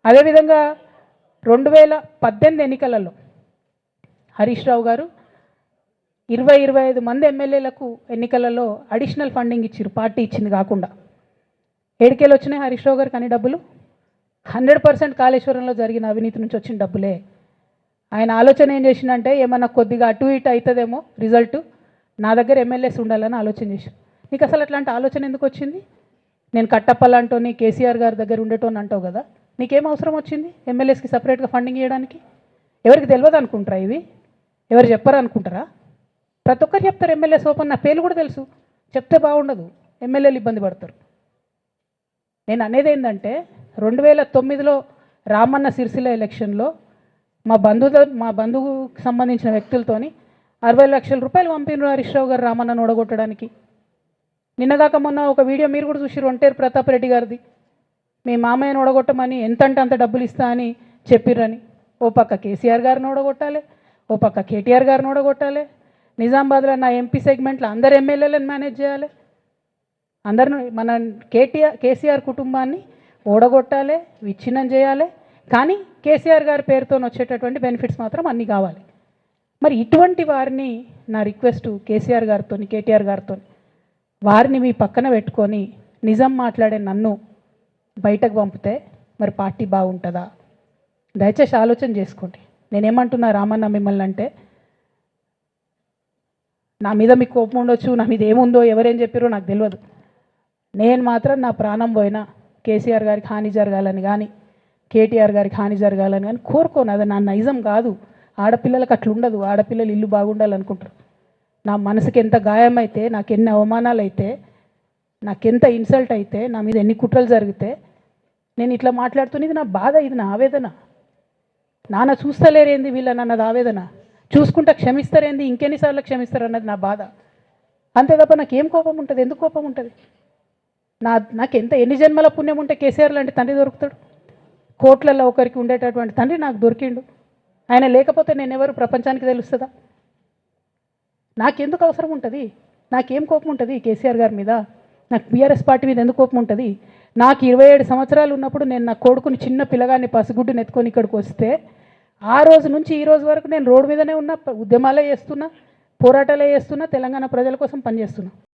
అదేవిధంగా 2018 ఎన్నికలలో హరీష్ రావు గారు 25 మంది ఎమ్మెల్యేలకు ఎన్నికలలో అడిషనల్ ఫండింగ్ ఇచ్చారు, పార్టీ ఇచ్చింది కాకుండా. ఏడికేలు వచ్చినాయి హరీష్ రావు గారికి అన్ని డబ్బులు? 100% కాళేశ్వరంలో జరిగిన అవినీతి నుంచి వచ్చిన డబ్బులే. ఆయన ఆలోచన ఏం చేసిందంటే ఏమన్నా కొద్దిగా అటు ఇటు అవుతుందేమో రిజల్ట్, నా దగ్గర ఎమ్మెల్యేస్ ఉండాలని ఆలోచన చేశాను. నీకు అసలు అట్లాంటి ఆలోచన ఎందుకు వచ్చింది? నేను కట్టప్పలాంటోని కేసీఆర్ గారి దగ్గర ఉండేటోని అంటావు కదా, నీకేం అవసరం వచ్చింది ఎమ్మెల్యేస్కి సపరేట్గా ఫండింగ్ ఇవ్వడానికి? ఎవరికి తెలియదు అనుకుంటారా? ఇవి ఎవరు చెప్పరు అనుకుంటారా? ప్రతి ఒక్కరు చెప్తారు ఎమ్మెల్యేస్ ఓపెన్, నా పేర్లు కూడా తెలుసు, చెప్తే బాగుండదు, ఎమ్మెల్యేలు ఇబ్బంది పడతారు. నేను అనేది ఏంటంటే 2009లో రామన్న సిరిసిల్ల ఎలక్షన్లో మా బంధువుకు సంబంధించిన వ్యక్తులతోని 60 లక్షల రూపాయలు పంపినారు హరీష్ రావు గారు రామన్నను ఓడగొట్టడానికి. నిన్నగాక మొన్న ఒక వీడియో మీరు కూడా చూసిరు, ఒంటేరు ప్రతాప్ రెడ్డి గారిది. మీ మామయ్యను ఓడగొట్టమని ఎంతంటే అంత డబ్బులు ఇస్తా అని చెప్పిర్రని. ఓ పక్క కేసీఆర్ గారిని ఓడగొట్టాలి, ఓ పక్క కేటీఆర్ గారిని ఓడగొట్టాలి. నిజామాబాద్లో నా ఎంపీ సెగ్మెంట్లో అందరు ఎమ్మెల్యేలను మేనేజ్ చేయాలి, అందరిని మన కేసీఆర్ కుటుంబాన్ని ఓడగొట్టాలి, విచ్ఛిన్నం చేయాలి. కానీ కేసీఆర్ గారి పేరుతో వచ్చేటటువంటి బెనిఫిట్స్ మాత్రం అన్నీ కావాలి. మరి ఇటువంటి వారిని నా రిక్వెస్ట్ కేసీఆర్ గారితో కేటీఆర్ గారితో, వారిని మీ పక్కన పెట్టుకొని నిజం మాట్లాడే నన్ను బయటకు పంపితే మరి పార్టీ బాగుంటుందా? దయచేసి ఆలోచన చేసుకోండి. నేనేమంటున్నా రామన్న మిమ్మల్ని అంటే, నా మీద మీకు కోపం ఉండొచ్చు, నా మీద ఏముందో ఎవరేం చెప్పారో నాకు తెలియదు. నేను మాత్రం నా ప్రాణం పోయినా కేసీఆర్ గారికి హాని జరగాలని కానీ కేటీఆర్ గారికి హాని జరగాలని కానీ కోరుకోను. అది నా నైజం కాదు. ఆడపిల్లలకు అట్లా ఉండదు. ఆడపిల్లలు ఇల్లు బాగుండాలనుకుంటారు. నా మనసుకి ఎంత గాయమైతే, నాకు ఎన్ని అవమానాలు అయితే, నాకెంత ఇన్సల్ట్ అయితే, నా మీద ఎన్ని కుట్రలు జరిగితే నేను ఇట్లా మాట్లాడుతున్నది. ఇది నా బాధ, ఇది నా ఆవేదన. నాన్న చూస్తలేరేంది వీళ్ళని అన్నది ఆవేదన, చూసుకుంటా క్షమిస్తారేంది ఇంకెన్నిసార్లు క్షమిస్తారు అన్నది నా బాధ. అంతే తప్ప నాకేం కోపం ఉంటుంది? ఎందుకు కోపం ఉంటుంది? నాకు ఎన్ని జన్మల పుణ్యం ఉంటే కేసీఆర్ లాంటి తండ్రి దొరుకుతాడు? కోట్లలో ఒకరికి ఉండేటటువంటి తండ్రి నాకు దొరికిండు. ఆయన లేకపోతే నేను ఎవరు ప్రపంచానికి తెలుస్తుందా? నాకెందుకు అవసరం ఉంటుంది? నాకేం కోపం ఉంటుంది కేసీఆర్ గారి మీద? నాకు బీఆర్ఎస్ పార్టీ మీద ఎందుకు కోపం ఉంటుంది? నాకు 27 సంవత్సరాలు ఉన్నప్పుడు నేను నా కొడుకుని చిన్న పిల్లగాన్ని పసిగుడ్డుని ఎత్తుకొని ఇక్కడికి వస్తే ఆ రోజు నుంచి ఈ రోజు వరకు నేను రోడ్డు మీదనే ఉన్నా, ఉద్యమాలే చేస్తున్నా, పోరాటాలే చేస్తున్నా, తెలంగాణ ప్రజల కోసం పనిచేస్తున్నా.